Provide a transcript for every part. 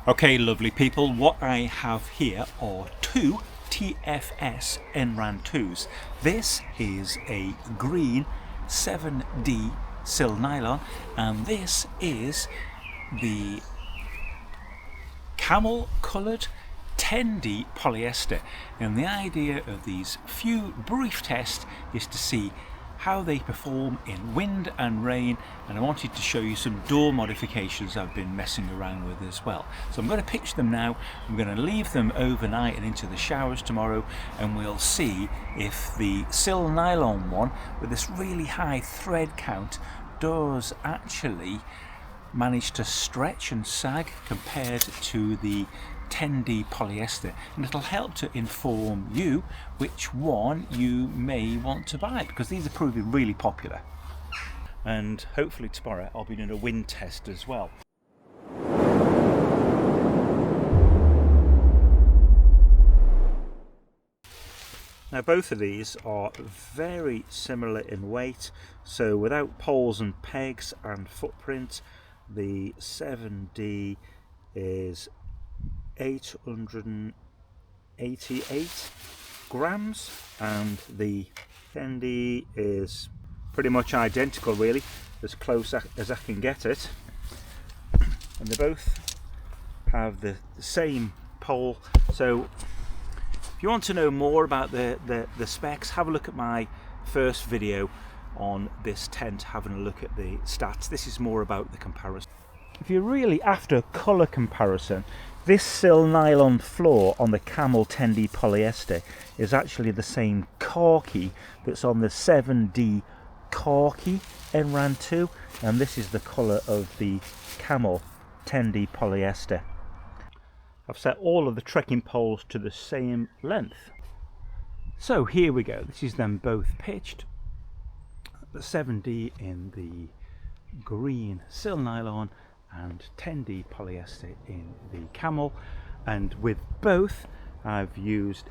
Okay, lovely people, what I have here are two TFS Enran 2s. This is a green 7D Silnylon, and this is the camel coloured 10D polyester. And the idea of these few brief tests is to see how they perform in wind and rain, and I wanted to show you some door modifications I've been messing around with as well. So I'm going to pitch them now, I'm going to leave them overnight and into the showers tomorrow, and we'll see if the Silnylon one with this really high thread count does actually manage to stretch and sag compared to the 10D polyester, and it'll help to inform you which one you may want to buy, because these are proving really popular. And hopefully tomorrow I'll be doing a wind test as well. Now both of these are very similar in weight, so without poles and pegs and footprint, the 7D is 888 grams and the 10D is pretty much identical, really, as close as I can get it, and they both have the same pole. So if you want to know more about the specs, have a look at my first video on this tent, having a look at the stats. This is more about the comparison. If you're really after a colour comparison, this Silnylon floor on the Camel 10D polyester is actually the same khaki that's on the 7D khaki Enran 2, and this is the colour of the Camel 10D polyester. I've set all of the trekking poles to the same length. So here we go, this is them both pitched. The 7D in the green Silnylon and 10D polyester in the Camel, and with both I've used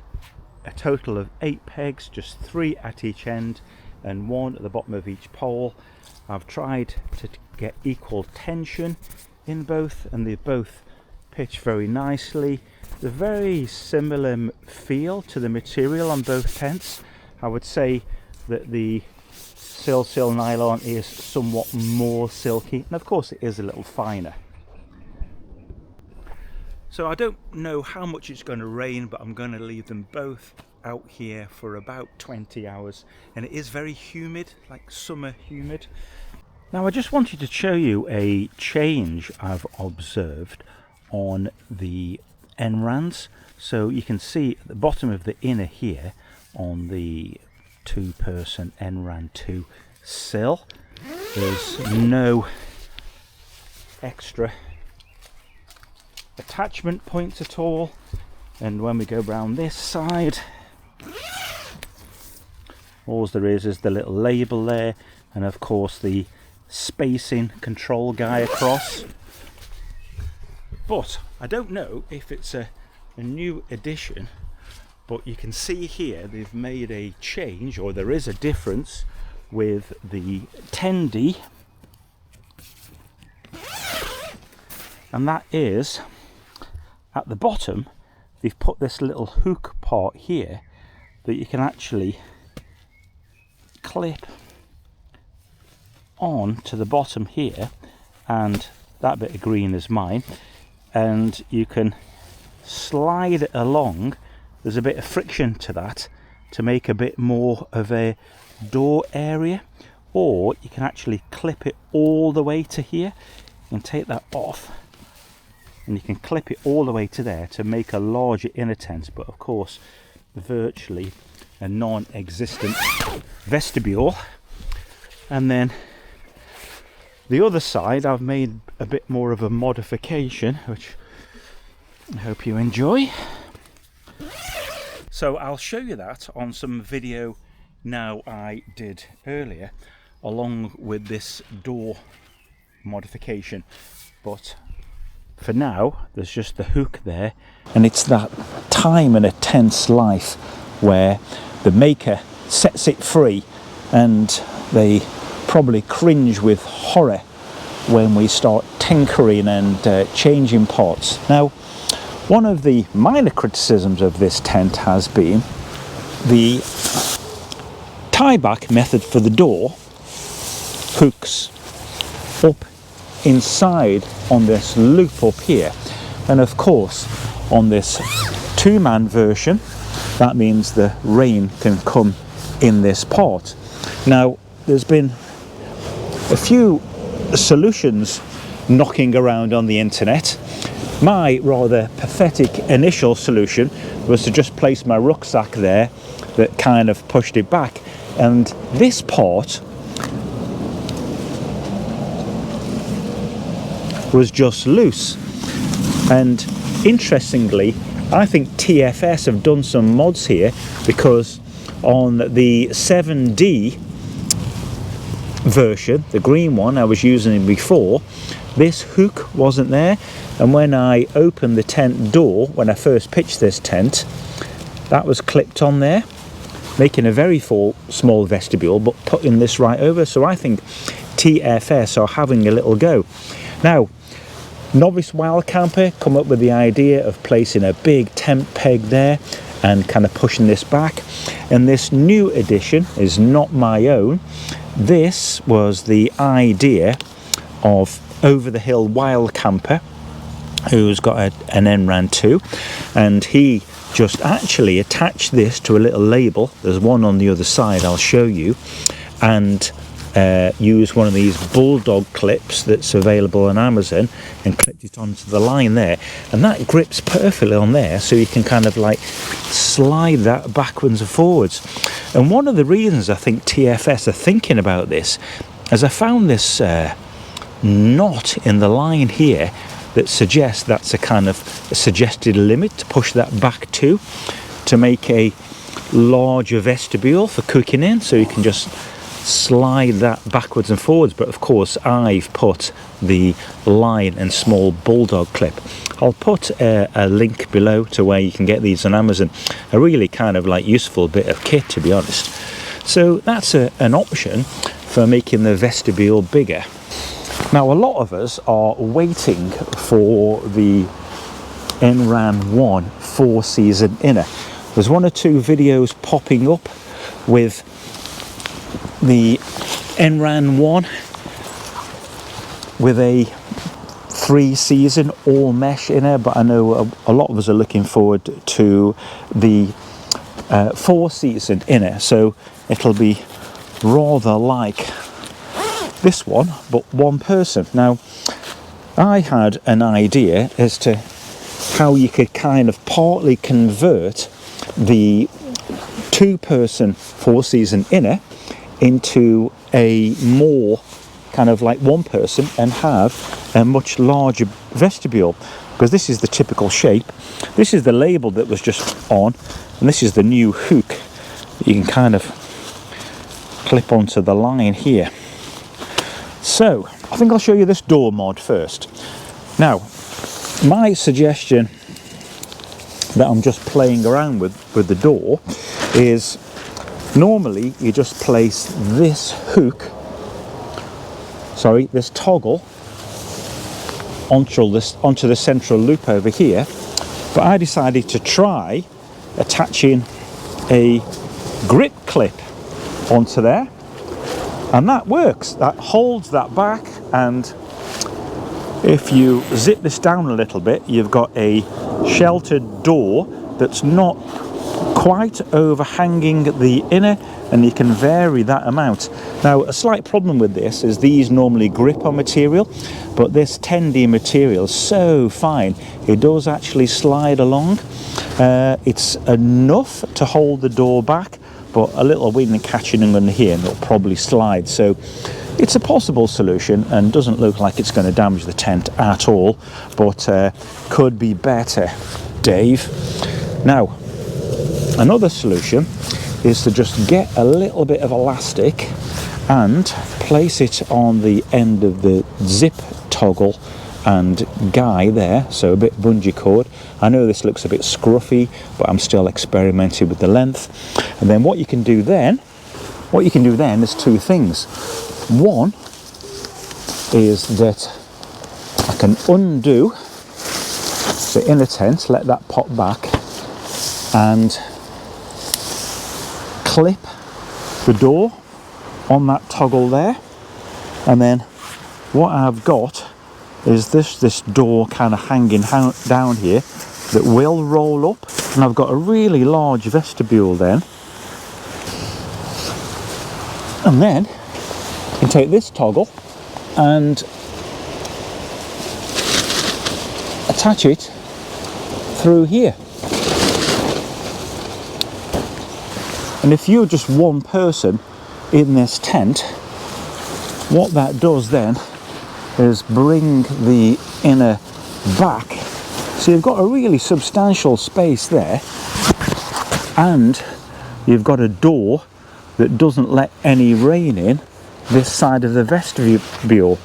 a total of 8 pegs, just 3 at each end and 1 at the bottom of each pole. I've tried to get equal tension in both, and they both pitch very nicely. They're very similar feel to the material on both tents. I would say that the Silnylon is somewhat more silky, and of course it is a little finer. So I don't know how much it's going to rain, but I'm going to leave them both out here for about 20 hours, and it is very humid, like summer humid. Now I just wanted to show you a change I've observed on the Enrans. So you can see at the bottom of the inner here on the 2-person Enran 2 sill, there's no extra attachment points at all, and when we go round this side, all there is the little label there, and of course the spacing control guy across. But I don't know if it's a new addition, but you can see here they've made a change, or there is a difference with the 10D, and that is at the bottom they've put this little hook part here that you can actually clip on to the bottom here, and that bit of green is mine, and you can slide it along. There's a bit of friction to that to make a bit more of a door area, or you can actually clip it all the way to here. You can take that off and you can clip it all the way to there to make a larger inner tent, but of course virtually a non-existent vestibule. And then the other side I've made a bit more of a modification, which I hope you enjoy. So I'll show you that on some video now I did earlier, along with this door modification, but for now there's just the hook there, and it's that time in a tent's life where the maker sets it free and they probably cringe with horror when we start tinkering and changing parts. Now, one of the minor criticisms of this tent has been the tie-back method for the door hooks up inside on this loop up here, and of course on this two-man version that means the rain can come in this part. Now, there's been a few solutions knocking around on the internet. My rather pathetic initial solution was to just place my rucksack there that kind of pushed it back, and this part was just loose. And interestingly, I think TFS have done some mods here, because on the 7D version, the green one I was using before, this hook wasn't there, and when I opened the tent door, when I first pitched this tent, that was clipped on there, making a very small vestibule, but putting this right over. So I think TFS are having a little go. Now, Novice Wild Camper come up with the idea of placing a big tent peg there and kind of pushing this back, and this new edition is not my own. This was the idea of Over the Hill Wild Camper, who's got an Enran 2, and he just actually attached this to a little label. There's one on the other side, I'll show you, and use one of these bulldog clips that's available on Amazon and clipped it onto the line there, and that grips perfectly on there, so you can kind of like slide that backwards and forwards. And one of the reasons I think TFS are thinking about this is I found this knot in the line here that suggests that's a kind of a suggested limit to push that back to make a larger vestibule for cooking in, so you can just slide that backwards and forwards. But of course I've put the line and small bulldog clip. I'll put a link below to where you can get these on Amazon. A really kind of like useful bit of kit, to be honest. So that's an option for making the vestibule bigger. Now, a lot of us are waiting for the Enran 1 4-season inner. There's one or two videos popping up with the Enran 1 with a 3-season all mesh inner, but I know a lot of us are looking forward to the 4-season inner, so it'll be rather like this one, but one person. Now, I had an idea as to how you could kind of partly convert the 2-person 4-season inner into a more kind of like 1-person and have a much larger vestibule, because this is the typical shape. This is the label that was just on, and this is the new hook that you can kind of clip onto the line here. So I think I'll show you this door mod first. Now, my suggestion that I'm just playing around with the door is, normally you just place this hook, this toggle onto the central loop over here, but I decided to try attaching a grip clip onto there, and that works. That holds that back, and if you zip this down a little bit, you've got a sheltered door that's not quite overhanging the inner, and you can vary that amount. Now, a slight problem with this is these normally grip on material, but this 10D material is so fine, it does actually slide along. It's enough to hold the door back, but a little wind catching under here and it'll probably slide. So it's a possible solution and doesn't look like it's going to damage the tent at all, but could be better, Dave. Now, another solution is to just get a little bit of elastic and place it on the end of the zip toggle and guy there, so a bit bungee cord. I know this looks a bit scruffy, but I'm still experimenting with the length. And then what you can do then is 2 things. One, is that I can undo the inner tent, let that pop back, and clip the door on that toggle there. And then what I've got is this door kind of hanging down here that will roll up, and I've got a really large vestibule then. And then I can take this toggle and attach it through here. And if you're just one person in this tent, what that does then is bring the inner back. So you've got a really substantial space there, and you've got a door that doesn't let any rain in this side of the vestibule,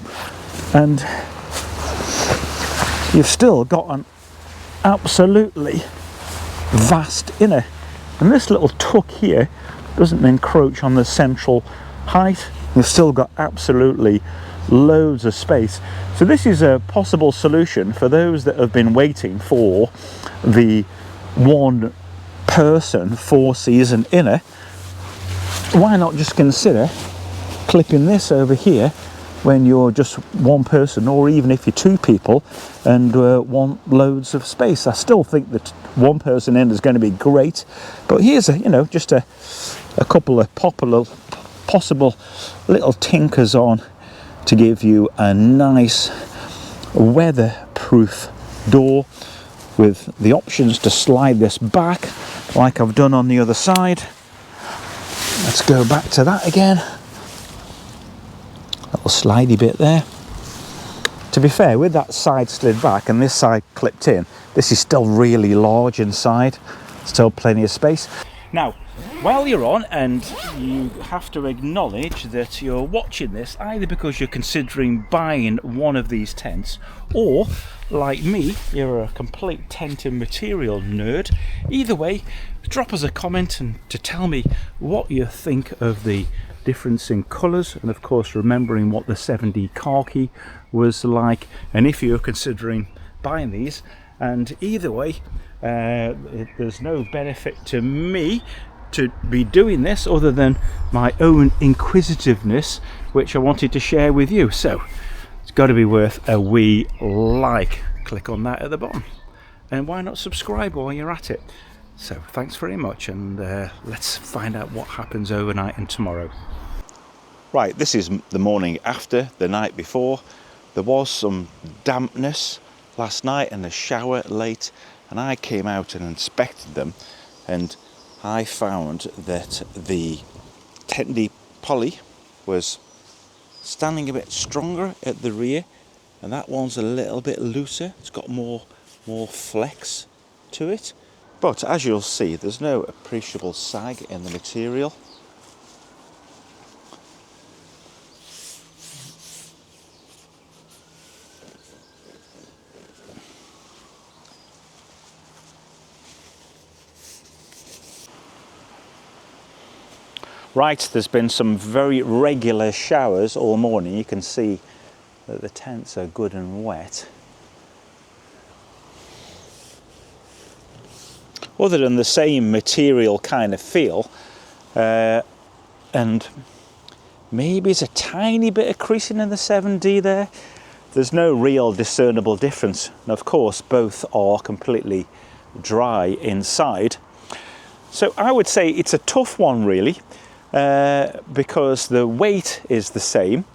and you've still got an absolutely vast inner. And this little tuck here doesn't encroach on the central height. You've still got absolutely loads of space. So this is a possible solution for those that have been waiting for the one person 4-season inner. Why not just consider clipping this over here when you're just one person, or even if you're two people and want loads of space. I still think that one person in is going to be great, but here's just a couple of possible little tinkers on to give you a nice weatherproof door, with the options to slide this back like I've done on the other side. Let's go back to that again. Little slidey bit there. To be fair, with that side slid back and this side clipped in, this is still really large inside. Still plenty of space. Now, while you're on, and you have to acknowledge that you're watching this either because you're considering buying one of these tents, or like me, you're a complete tent and material nerd. Either way, drop us a comment and to tell me what you think of the difference in colours, and of course remembering what the 7D khaki was like, and if you're considering buying these. And either way, there's no benefit to me to be doing this other than my own inquisitiveness, which I wanted to share with you. So it's got to be worth a wee like. Click on that at the bottom, and why not subscribe while you're at it. So thanks very much, and let's find out what happens overnight and tomorrow. Right, this is the morning after the night before. There was some dampness last night and a shower late, and I came out and inspected them, and I found that the 10D poly was standing a bit stronger at the rear, and that one's a little bit looser. It's got more flex to it, but as you'll see, there's no appreciable sag in the material. Right, there's been some very regular showers all morning. You can see that the tents are good and wet. Other than the same material kind of feel, and maybe it's a tiny bit of creasing in the 7D there, there's no real discernible difference. And of course, both are completely dry inside. So I would say it's a tough one really. Because the weight is the same.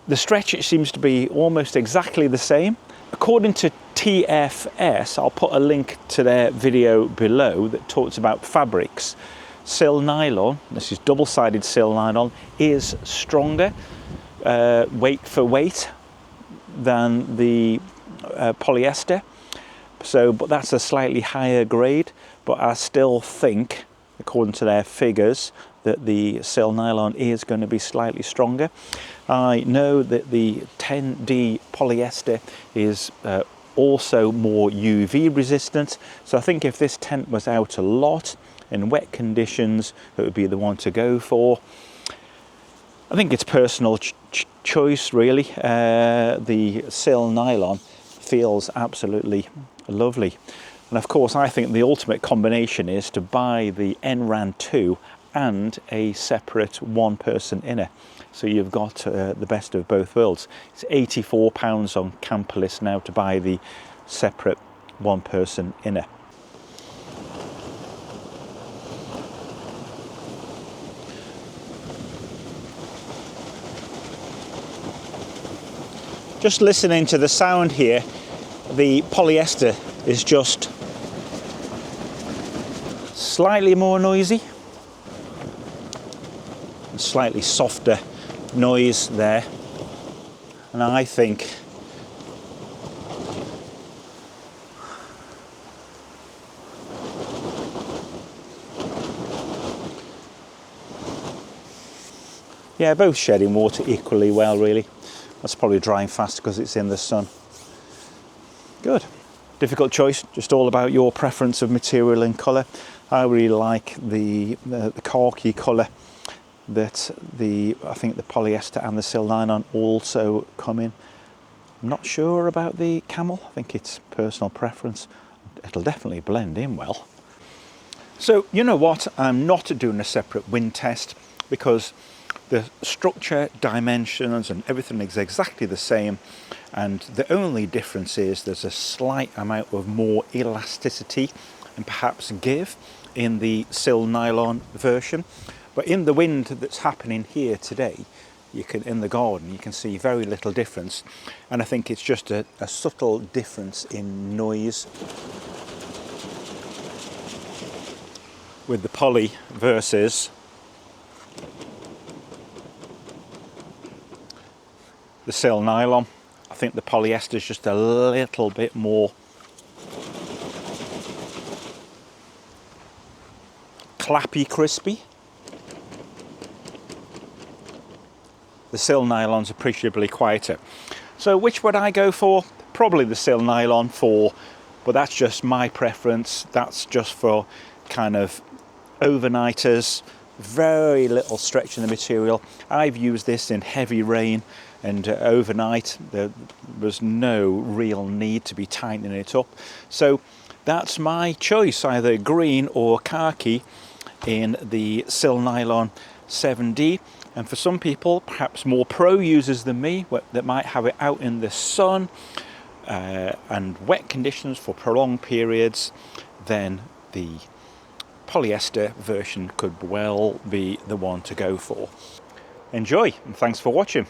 The stretch, it seems to be almost exactly the same. According to TFS, I'll put a link to their video below that talks about fabrics. Silnylon, this is double-sided Silnylon, is stronger weight for weight than the polyester. So, but that's a slightly higher grade, but I still think, according to their figures, that the Silnylon is going to be slightly stronger. I know that the 10D polyester is also more UV resistant, so I think if this tent was out a lot in wet conditions, it would be the one to go for. I think it's personal choice really. The Silnylon feels absolutely lovely, and of course I think the ultimate combination is to buy the Enran 2 and a separate one-person inner, so you've got the best of both worlds. It's £84 on Camperlist now to buy the separate one-person inner. Just listening to the sound here, the polyester is just slightly more noisy, slightly softer noise there, and I think yeah, both shedding water equally well really. That's probably drying faster because it's in the sun. Good. Difficult choice, just all about your preference of material and colour. I really like the khaki colour that I think the polyester and the Silnylon also come in. I'm not sure about the camel, I think it's personal preference. It'll definitely blend in well. So you know what, I'm not doing a separate wind test because the structure, dimensions and everything is exactly the same, and the only difference is there's a slight amount of more elasticity and perhaps give in the Silnylon version. But in the wind that's happening here today, in the garden, you can see very little difference, and I think it's just a subtle difference in noise with the poly versus the Silnylon. I think the polyester is just a little bit more clappy, crispy. The Silnylon's appreciably quieter. So which would I go for? Probably the Silnylon but that's just my preference. That's just for kind of overnighters, very little stretch in the material. I've used this in heavy rain and overnight there was no real need to be tightening it up. So that's my choice, either green or khaki in the Silnylon 7D. And for some people, perhaps more pro users than me, that might have it out in the sun and wet conditions for prolonged periods, then the polyester version could well be the one to go for. Enjoy, and thanks for watching.